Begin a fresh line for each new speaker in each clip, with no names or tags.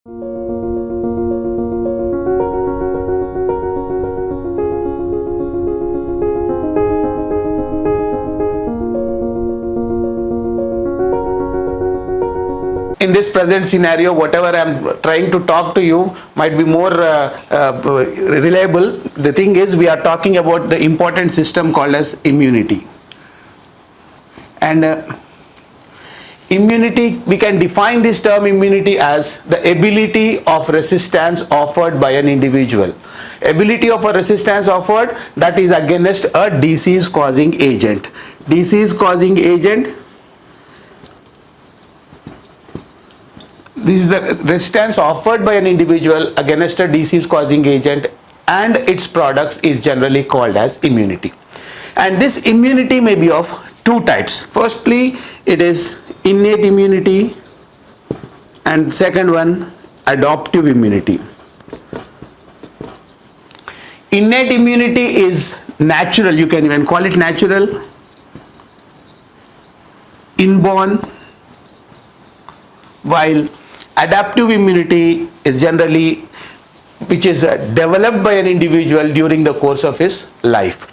In this present scenario, whatever I'm trying to talk to you might be more reliable. The thing is, we are talking about the important system called as immunity. And immunity, we can define this term immunity as the ability of resistance offered by an individual. Ability of a resistance offered that is against a disease causing agent. Disease causing agent. This is the resistance offered by an individual against a disease causing agent, and its products is generally called as immunity. And this immunity may be of two types. Firstly, it is innate immunity, and second one, adaptive immunity. Innate immunity is natural, you can even call it natural, inborn, while adaptive immunity is generally which is developed by an individual during the course of his life.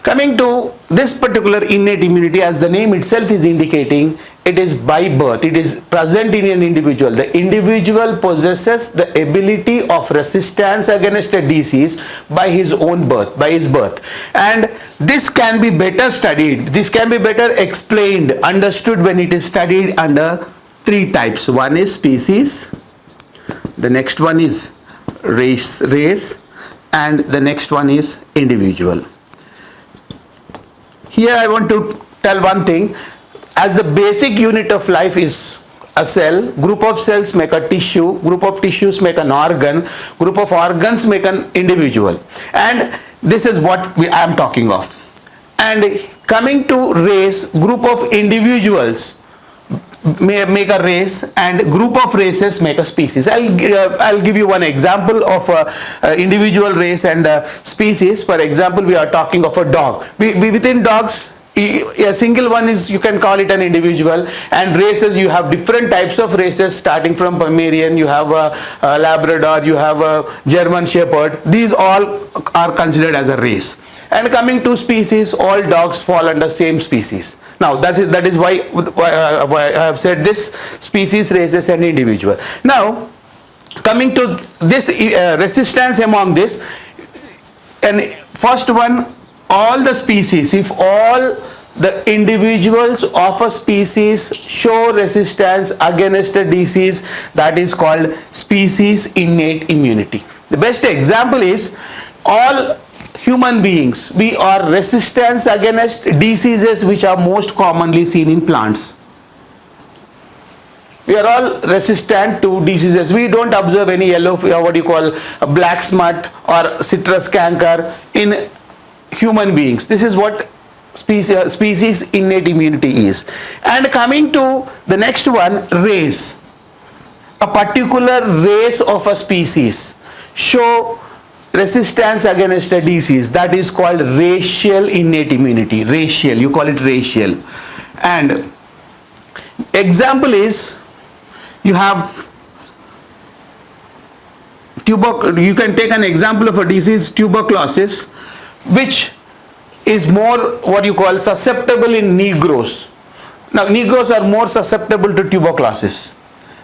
Coming to this particular innate immunity, as the name itself is indicating, it is by birth, it is present in an individual. The individual possesses the ability of resistance against a disease by his own birth, by his birth. And this can be better studied, this can be better explained, understood when it is studied under three types. One is species, the next one is race, and the next one is individual. Here I want to tell one thing. As the basic unit of life is a cell, group of cells make a tissue, group of tissues make an organ, group of organs make an individual. And this is what I am talking of. And coming to race, group of individuals may make a race, and group of races make a species. I'll give you one example of individual race and species. For example, we are talking of a dog. Within dogs, a single one is, you can call it an individual, and races, you have different types of races starting from Pomeranian, you have a Labrador, you have a German Shepherd. These all are considered as a race. And coming to species, all dogs fall under same species. Now that is why I have said this: species, races, and individual. Now coming to this resistance among this, and first one, all the species, if all the individuals of a species show resistance against a disease, that is called species innate immunity. The best example is all human beings, we are resistant against diseases which are most commonly seen in plants. We are all resistant to diseases. We don't observe any yellow, what you call a black smut or citrus canker in human beings. This is what species innate immunity is. And coming to the next one, race. A particular race of a species show resistance against a disease, that is called racial innate immunity. Racial, you call it racial. And example is, you have you can take an example of a disease, tuberculosis, which is more what you call susceptible in Negroes. Now Negroes are more susceptible to tuberculosis.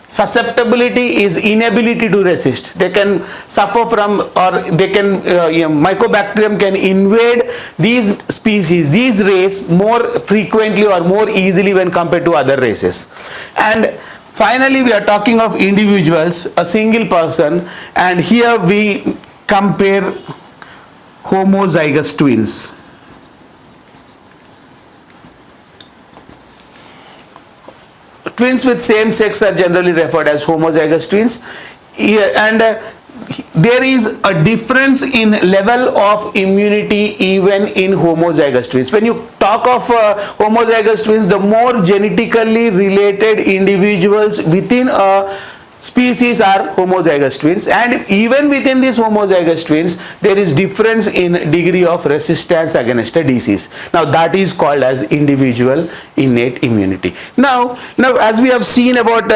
Susceptibility is inability to resist. They can suffer from, or they can mycobacterium can invade these species, these race more frequently or more easily when compared to other races. And finally we are talking of individuals, a single person, and here we compare homozygous twins. Twins with same sex are generally referred as homozygous twins, and there is a difference in level of immunity even in homozygous twins. When you talk of homozygous twins, the more genetically related individuals within a species are homozygous twins, and even within these homozygous twins there is difference in degree of resistance against a disease. Now that is called as individual innate immunity. Now as we have seen about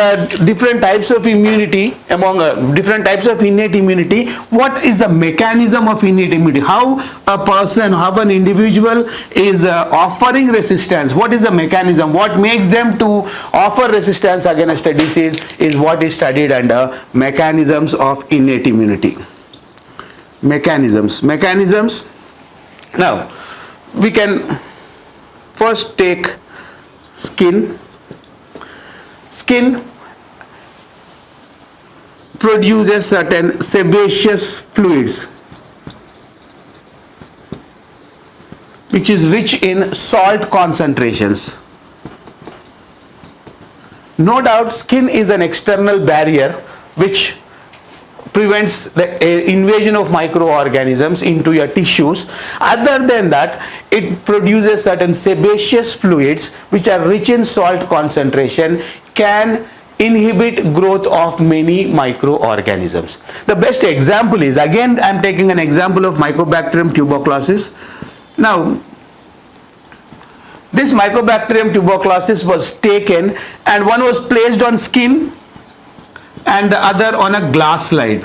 different types of immunity, among different types of innate immunity, what is the mechanism of innate immunity? How a person, how an individual is offering resistance? What is the mechanism? What makes them to offer resistance against a disease is what is studied under mechanisms of innate immunity. Mechanisms. Now we can first take skin. Skin produces certain sebaceous fluids which is rich in salt concentrations. No doubt skin is an external barrier which prevents the invasion of microorganisms into your tissues. Other than that, it produces certain sebaceous fluids which are rich in salt concentration, can inhibit growth of many microorganisms. The best example is, again I am taking an example of Mycobacterium tuberculosis. Now this Mycobacterium tuberculosis was taken and one was placed on skin and the other on a glass slide,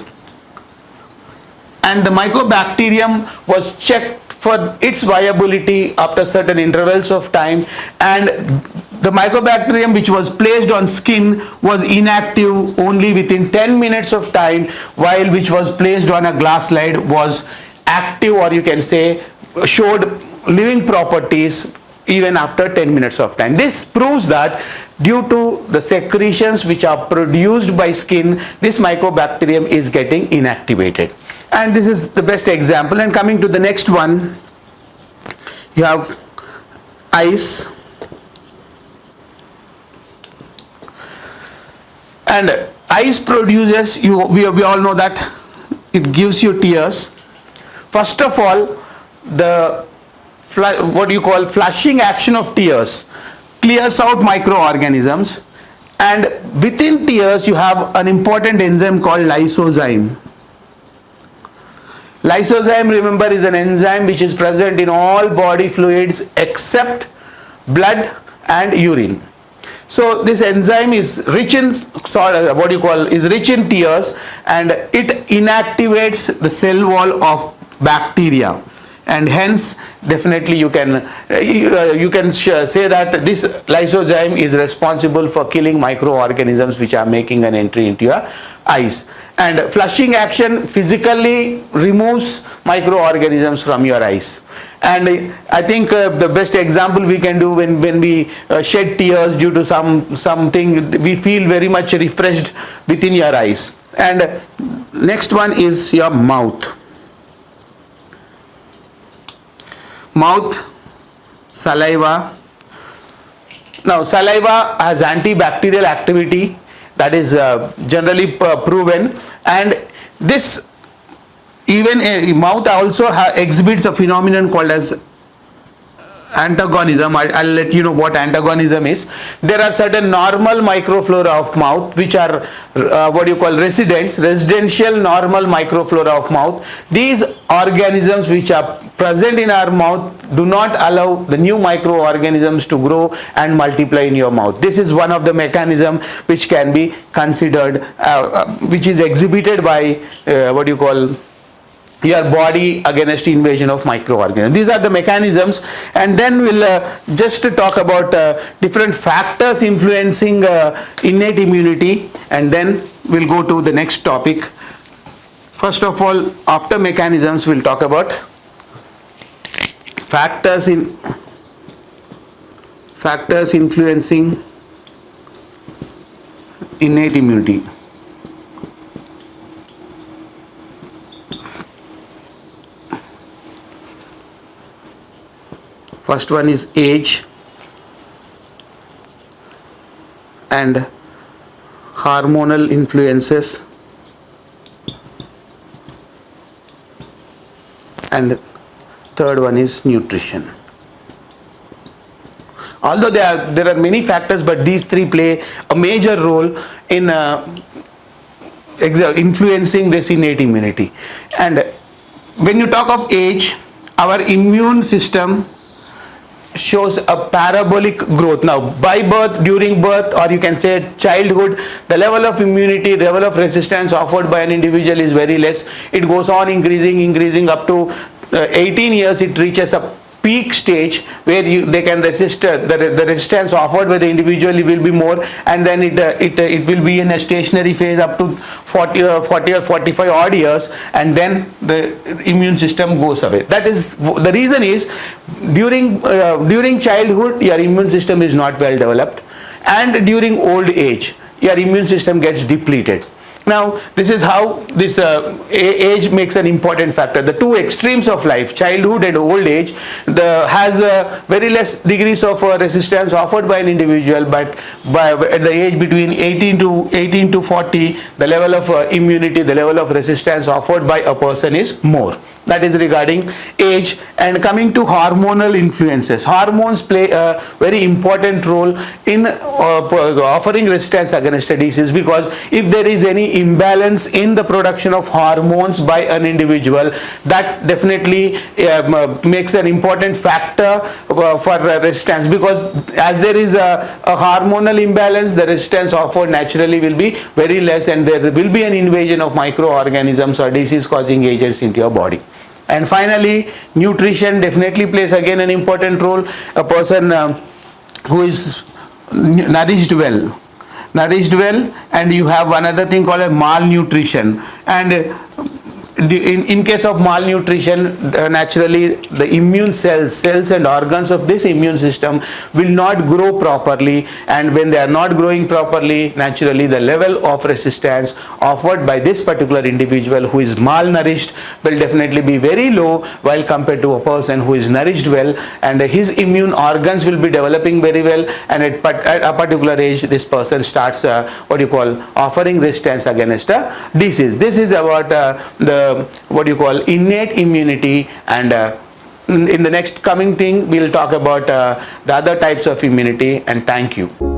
and the Mycobacterium was checked for its viability after certain intervals of time, and the Mycobacterium which was placed on skin was inactive only within 10 minutes of time, while which was placed on a glass slide was active, or you can say showed living properties even after 10 minutes of time. This proves that due to the secretions which are produced by skin, this Mycobacterium is getting inactivated. And this is the best example. And coming to the next one, you have eyes. And eyes produces, we all know that it gives you tears. First of all, the what you call flushing action of tears clears out microorganisms, and within tears you have an important enzyme called lysozyme. Lysozyme, remember, is an enzyme which is present in all body fluids except blood and urine. So this enzyme is rich in rich in tears, and it inactivates the cell wall of bacteria, and hence definitely you can say that this lysozyme is responsible for killing microorganisms which are making an entry into your eyes. And flushing action physically removes microorganisms from your eyes. And I think the best example we can do when we shed tears due to something, we feel very much refreshed within your eyes. And next one is your mouth. Mouth, saliva. Now saliva has antibacterial activity, that is generally proven, and this even a mouth also exhibits a phenomenon called as antagonism. I'll let you know what antagonism is. There are certain normal microflora of mouth which are residential normal microflora of mouth. These organisms which are present in our mouth do not allow the new microorganisms to grow and multiply in your mouth. This is one of the mechanism which can be considered, which is exhibited by your body against invasion of microorganisms. These are the mechanisms, and then we'll just talk about different factors influencing innate immunity, and then we'll go to the next topic. First of all, after mechanisms, we'll talk about factors influencing innate immunity. First one is age and hormonal influences, and third one is nutrition. Although there are many factors, but these three play a major role in influencing this innate immunity. And when you talk of age, our immune system shows a parabolic growth. Now, by birth, during birth, or you can say childhood, the level of immunity, level of resistance offered by an individual is very less. It goes on increasing up to 18 years. It reaches a peak stage where they can resist, the resistance offered by the individual will be more, and then it will be in a stationary phase up to 40 or 45 odd years, and then the immune system goes away. That is the reason is during childhood your immune system is not well developed, and during old age your immune system gets depleted. Now, this is how this age makes an important factor. The two extremes of life, childhood and old age, has very less degrees of resistance offered by an individual, but at the age between 18 to 40, the level of immunity, the level of resistance offered by a person is more. That is regarding age. And coming to hormonal influences, hormones play a very important role in offering resistance against a disease, because if there is any imbalance in the production of hormones by an individual, that definitely makes an important factor for resistance, because as there is a hormonal imbalance, the resistance offered naturally will be very less, and there will be an invasion of microorganisms or disease causing agents into your body. And finally, nutrition definitely plays again an important role. A person who is nourished well, and you have another thing called a malnutrition, and in case of malnutrition, naturally the immune cells and organs of this immune system will not grow properly, and when they are not growing properly, naturally the level of resistance offered by this particular individual who is malnourished will definitely be very low, while compared to a person who is nourished well, and his immune organs will be developing very well, and at a particular age this person starts offering resistance against a disease. This is about the innate immunity, and in the next coming thing we'll talk about the other types of immunity. And thank you.